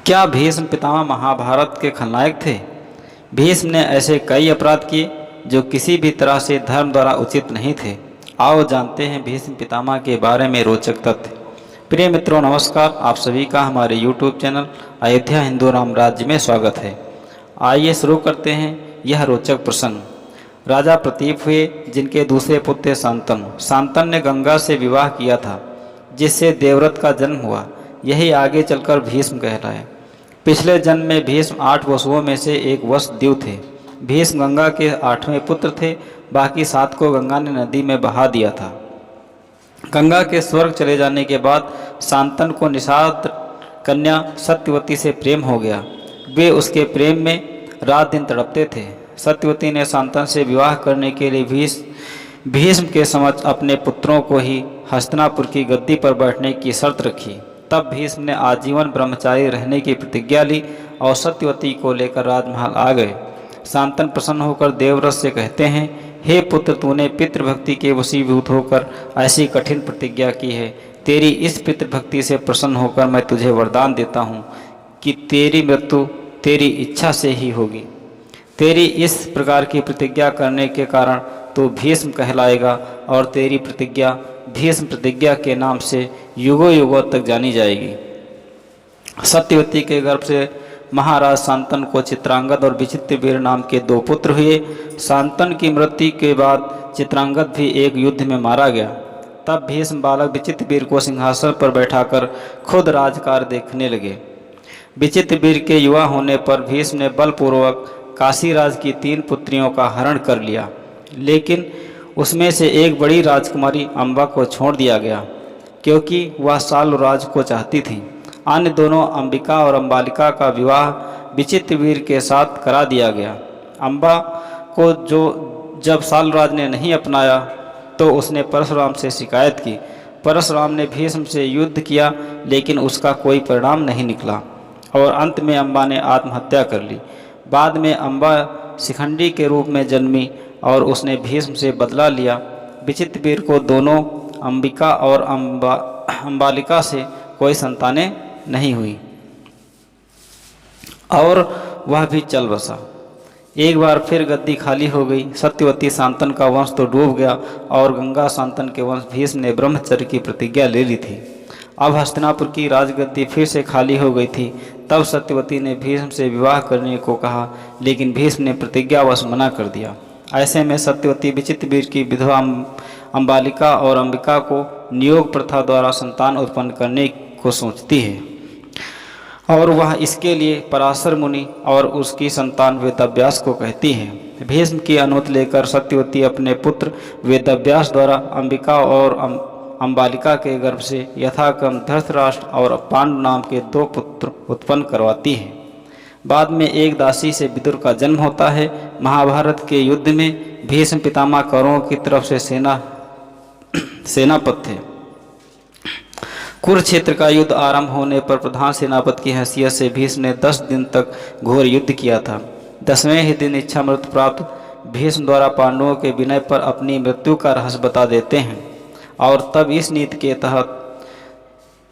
क्या भीष्म पितामह महाभारत के खलनायक थे? भीष्म ने ऐसे कई अपराध किए जो किसी भी तरह से धर्म द्वारा उचित नहीं थे। आओ जानते हैं भीष्म पितामह के बारे में रोचक तथ्य। प्रिय मित्रों नमस्कार, आप सभी का हमारे YouTube चैनल अयोध्या हिंदू राम राज्य में स्वागत है। आइए शुरू करते हैं यह रोचक प्रसंग। राजा प्रतीप हुए जिनके दूसरे पुत्र शांतनु। शांतनु ने गंगा से विवाह किया था जिससे देवव्रत का जन्म हुआ। यही आगे चलकर भीष्म कहलाए। पिछले जन्म में भीष्म 8 वसुओं में से एक वसुदेव थे। भीष्म गंगा के 8वें पुत्र थे। बाकी 7 को गंगा ने नदी में बहा दिया था। गंगा के स्वर्ग चले जाने के बाद शांतनु को निषाद कन्या सत्यवती से प्रेम हो गया। वे उसके प्रेम में रात दिन तड़पते थे। सत्यवती ने शांतनु से विवाह करने के लिए भीष्म के समक्ष अपने पुत्रों को ही हस्तिनापुर की गद्दी पर बैठने की शर्त रखी। तब भीष्म ने आजीवन ब्रह्मचारी रहने की प्रतिज्ञा ली और सत्यवती को लेकर राजमहल आ गए। शांतनु प्रसन्न होकर देवव्रत से कहते हैं, हे पुत्र, तूने पितृभक्ति के वशीभूत होकर ऐसी कठिन प्रतिज्ञा की है। तेरी इस पितृभक्ति से प्रसन्न होकर मैं तुझे वरदान देता हूँ कि तेरी मृत्यु तेरी इच्छा से ही होगी। तेरी इस प्रकार की प्रतिज्ञा करने के कारण तू भीष्म कहलाएगा और तेरी प्रतिज्ञा भीष्म प्रतिज्ञा के नाम से युगों युगों तक जानी जाएगी। सत्यवती के गर्भ से महाराज शांतनु को चित्रांगद और विचित्रवीर नाम के 2 पुत्र हुए। शांतनु की मृत्यु के बाद चित्रांगद भी एक युद्ध में मारा गया। तब भीष्म बालक विचित्रवीर को सिंहासन पर बैठाकर खुद राजकार्य देखने लगे। विचित्रवीर के युवा होने पर भीष्म ने बलपूर्वक काशीराज की 3 पुत्रियों का हरण कर लिया, लेकिन उसमें से एक बड़ी राजकुमारी अम्बा को छोड़ दिया गया क्योंकि वह साल्वराज को चाहती थी। अन्य दोनों अंबिका और अम्बालिका का विवाह विचित्रवीर के साथ करा दिया गया। अम्बा को जब साल्वराज ने नहीं अपनाया तो उसने परशुराम से शिकायत की। परशुराम ने भीष्म से युद्ध किया लेकिन उसका कोई परिणाम नहीं निकला और अंत में अम्बा ने आत्महत्या कर ली। बाद में अम्बा शिखंडी के रूप में जन्मी और उसने भीष्म से बदला लिया। विचित्रवीर को दोनों अंबिका और अम्बालिका से कोई संतानें नहीं हुई और वह भी चल बसा। एक बार फिर गद्दी खाली हो गई। सत्यवती शांतनु का वंश तो डूब गया और गंगा शांतनु के वंश भीष्म ने ब्रह्मचर्य की प्रतिज्ञा ले ली थी। अब हस्तिनापुर की राजगद्दी फिर से खाली हो गई थी। तब सत्यवती ने भीष्म से विवाह करने को कहा लेकिन भीष्म ने प्रतिज्ञावश मना कर दिया। ऐसे में सत्यवती विचित्रवीर की विधवा अम्बालिका और अंबिका को नियोग प्रथा द्वारा संतान उत्पन्न करने को सोचती है और वह इसके लिए पराशर मुनि और उसकी संतान वेदव्यास को कहती है। भीष्म की अनुमति लेकर सत्यवती अपने पुत्र वेदव्यास द्वारा अंबिका और अम्बालिका के गर्भ से यथाक्रम धृतराष्ट्र और पांडु नाम के 2 पुत्र उत्पन्न करवाती है। बाद में एक दासी से विदुर का जन्म होता है। महाभारत के युद्ध में भीष्म पितामह कौरवों की तरफ से सेनापति थे। कुरुक्षेत्र का युद्ध आरंभ होने पर प्रधान सेनापति की हैसियत से भीष्म ने 10 दिन तक घोर युद्ध किया था। 10वें ही दिन इच्छा मृत्यु प्राप्त भीष्म द्वारा पांडवों के विनय पर अपनी मृत्यु का रहस्य बता देते हैं और तब इस नीति के तहत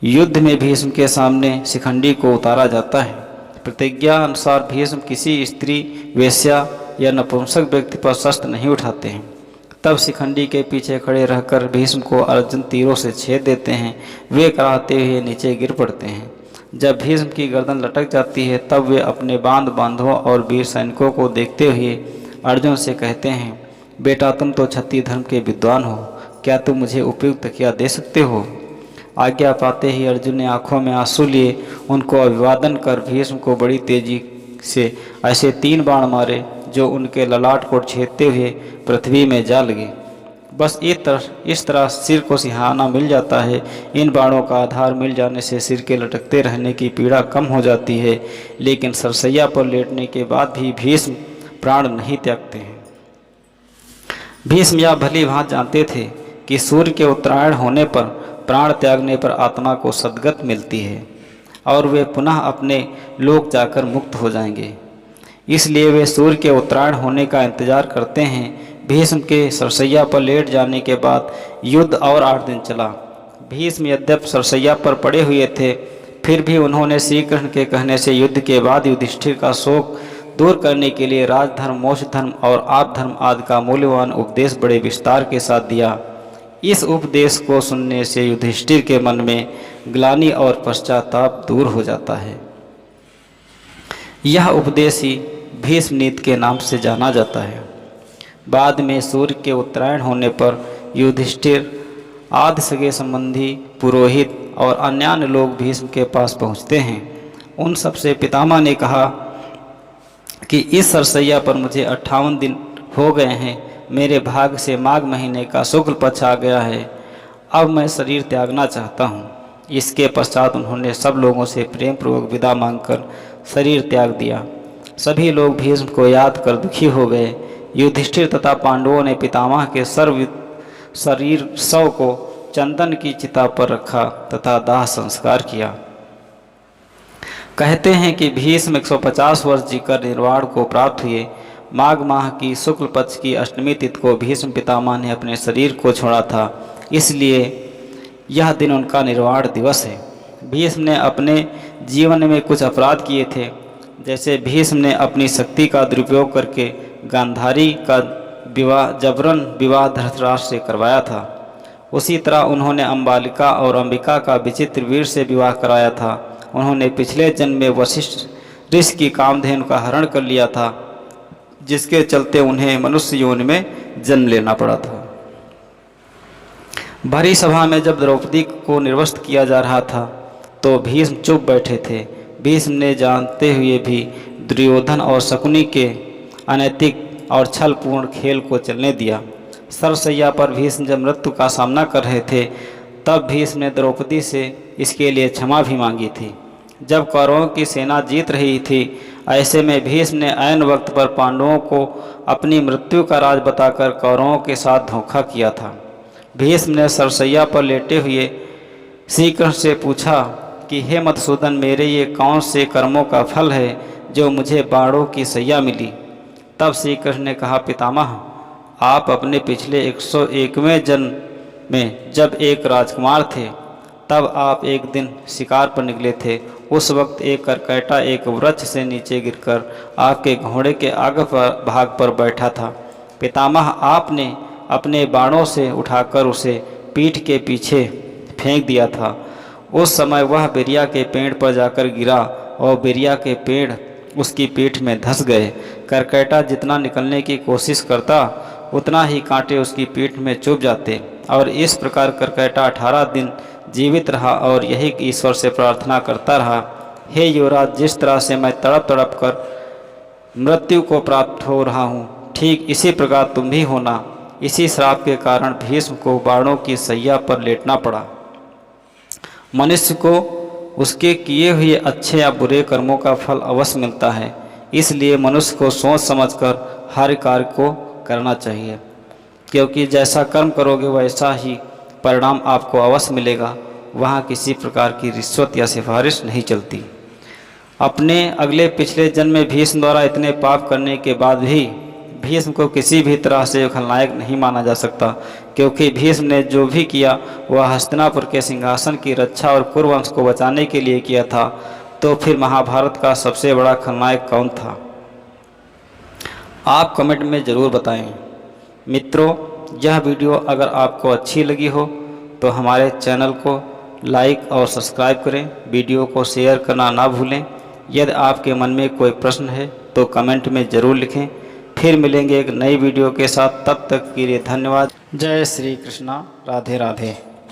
युद्ध में भीष्म के सामने शिखंडी को उतारा जाता है। प्रतिज्ञा अनुसार भीष्म किसी स्त्री, वेश्या या नपुंसक व्यक्ति पर शस्त्र नहीं उठाते हैं। तब शिखंडी के पीछे खड़े रहकर भीष्म को अर्जुन तीरों से छेद देते हैं। वे कराहते हुए नीचे गिर पड़ते हैं। जब भीष्म की गर्दन लटक जाती है तब वे अपने बांधवों और वीर सैनिकों को देखते हुए अर्जुन से कहते हैं, बेटा तुम तो क्षत्रिय धर्म के विद्वान हो, क्या तुम मुझे उपयुक्त तकिया दे सकते हो? आज्ञा पाते ही अर्जुन ने आंखों में आंसू लिए उनको अभिवादन कर भीष्म को बड़ी तेजी से ऐसे 3 बाण मारे जो उनके ललाट को छेदते हुए पृथ्वी में जा लगे। बस इस तरह सिर को सिहाना मिल जाता है। इन बाणों का आधार मिल जाने से सिर के लटकते रहने की पीड़ा कम हो जाती है, लेकिन सरसैया पर लेटने के बाद भी भीष्म प्राण नहीं त्यागते हैं। भीष्म यह भली भांति जानते थे कि सूर्य के उत्तरायण होने पर प्राण त्यागने पर आत्मा को सद्गति मिलती है और वे पुनः अपने लोक जाकर मुक्त हो जाएंगे। इसलिए वे सूर्य के उत्तरायण होने का इंतजार करते हैं। भीष्म के सरसैया पर लेट जाने के बाद युद्ध और 8 दिन चला। भीष्म यद्यप सरसैया पर पड़े हुए थे, फिर भी उन्होंने श्री कृष्ण के कहने से युद्ध के बाद युधिष्ठिर का शोक दूर करने के लिए राजधर्म, मोक्ष धर्म और आप धर्म आदि का मूल्यवान उपदेश बड़े विस्तार के साथ दिया। इस उपदेश को सुनने से युधिष्ठिर के मन में ग्लानि और पश्चाताप दूर हो जाता है। यह उपदेश ही भीष्म नीति के नाम से जाना जाता है। बाद में सूर्य के उत्तरायण होने पर युधिष्ठिर आदि सगे संबंधी, पुरोहित और अन्य लोग भीष्म के पास पहुँचते हैं। उन सबसे पितामह ने कहा कि इस सरसैया पर मुझे 58 दिन हो गए हैं। मेरे भाग्य से माघ महीने का शुक्ल पक्ष आ गया है। अब मैं शरीर त्यागना चाहता हूँ। इसके पश्चात उन्होंने सब लोगों से प्रेम पूर्वक विदा मांगकर शरीर त्याग दिया। सभी लोग भीष्म को याद कर दुखी हो गए। युधिष्ठिर तथा पांडवों ने पितामह के शरीर शव को चंदन की चिता पर रखा तथा दाह संस्कार किया। कहते हैं कि भीष्म 150 वर्ष जीकर निर्वाण को प्राप्त हुए। माघ माह की शुक्ल पक्ष की अष्टमी तिथि को भीष्म पितामह ने अपने शरीर को छोड़ा था, इसलिए यह दिन उनका निर्वाण दिवस है। भीष्म ने अपने जीवन में कुछ अपराध किए थे, जैसे भीष्म ने अपनी शक्ति का दुरुपयोग करके गांधारी का जबरन विवाह धृतराष्ट्र से करवाया था। उसी तरह उन्होंने अंबालिका और अंबिका का विचित्र वीर से विवाह कराया था। उन्होंने पिछले जन्म में वशिष्ठ ऋषि की कामधेनु का हरण कर लिया था, जिसके चलते उन्हें मनुष्य योनि में जन्म लेना पड़ा था। भरी सभा में जब द्रौपदी को निर्वस्त्र किया जा रहा था तो भीष्म चुप बैठे थे। भीष्म ने जानते हुए भी दुर्योधन और शकुनी के अनैतिक और छलपूर्ण खेल को चलने दिया। सरसैया पर भीष्म जब मृत्यु का सामना कर रहे थे तब भीष्म ने द्रौपदी से इसके लिए क्षमा भी मांगी थी। जब कौरवों की सेना जीत रही थी, ऐसे में भीष्म ने ऐन वक्त पर पांडवों को अपनी मृत्यु का राज बताकर कौरवों के साथ धोखा किया था। भीष्म ने सरसैया पर लेटे हुए श्री कृष्ण से पूछा कि हे मधुसूदन, मेरे ये कौन से कर्मों का फल है जो मुझे बाणों की सैया मिली। तब श्री कृष्ण ने कहा, पितामह, आप अपने पिछले 101वें जन्म में जब एक राजकुमार थे तब आप एक दिन शिकार पर निकले थे। उस वक्त एक करकैटा एक वृक्ष से नीचे गिरकर आपके घोड़े के आगे भाग पर बैठा था। पितामह, आपने अपने बाणों से उठाकर उसे पीठ के पीछे फेंक दिया था। उस समय वह बेरिया के पेड़ पर जाकर गिरा और बेरिया के पेड़ उसकी पीठ में धंस गए। करकैटा जितना निकलने की कोशिश करता उतना ही कांटे उसकी पीठ में चुभ जाते और इस प्रकार करकैटा 18 दिन जीवित रहा और यही ईश्वर से प्रार्थना करता रहा, हे युवराज, जिस तरह से मैं तड़प तड़प कर मृत्यु को प्राप्त हो रहा हूँ, ठीक इसी प्रकार तुम भी होना। इसी श्राप के कारण भीष्म को बाणों की सैया पर लेटना पड़ा। मनुष्य को उसके किए हुए अच्छे या बुरे कर्मों का फल अवश्य मिलता है, इसलिए मनुष्य को सोच समझकर हर कार्य को करना चाहिए, क्योंकि जैसा कर्म करोगे वैसा ही परिणाम आपको अवश्य मिलेगा। वहाँ किसी प्रकार की रिश्वत या सिफारिश नहीं चलती। अपने अगले पिछले जन्म में भीष्म द्वारा इतने पाप करने के बाद भी भीष्म को किसी भी तरह से खलनायक नहीं माना जा सकता, क्योंकि भीष्म ने जो भी किया वह हस्तिनापुर के सिंहासन की रक्षा और कुरुवंश को बचाने के लिए किया था। तो फिर महाभारत का सबसे बड़ा खलनायक कौन था? आप कमेंट में ज़रूर बताएं। मित्रों, यह वीडियो अगर आपको अच्छी लगी हो तो हमारे चैनल को लाइक और सब्सक्राइब करें। वीडियो को शेयर करना ना भूलें। यदि आपके मन में कोई प्रश्न है तो कमेंट में ज़रूर लिखें। फिर मिलेंगे एक नई वीडियो के साथ, तब तक के लिए धन्यवाद। जय श्री कृष्णा, राधे राधे।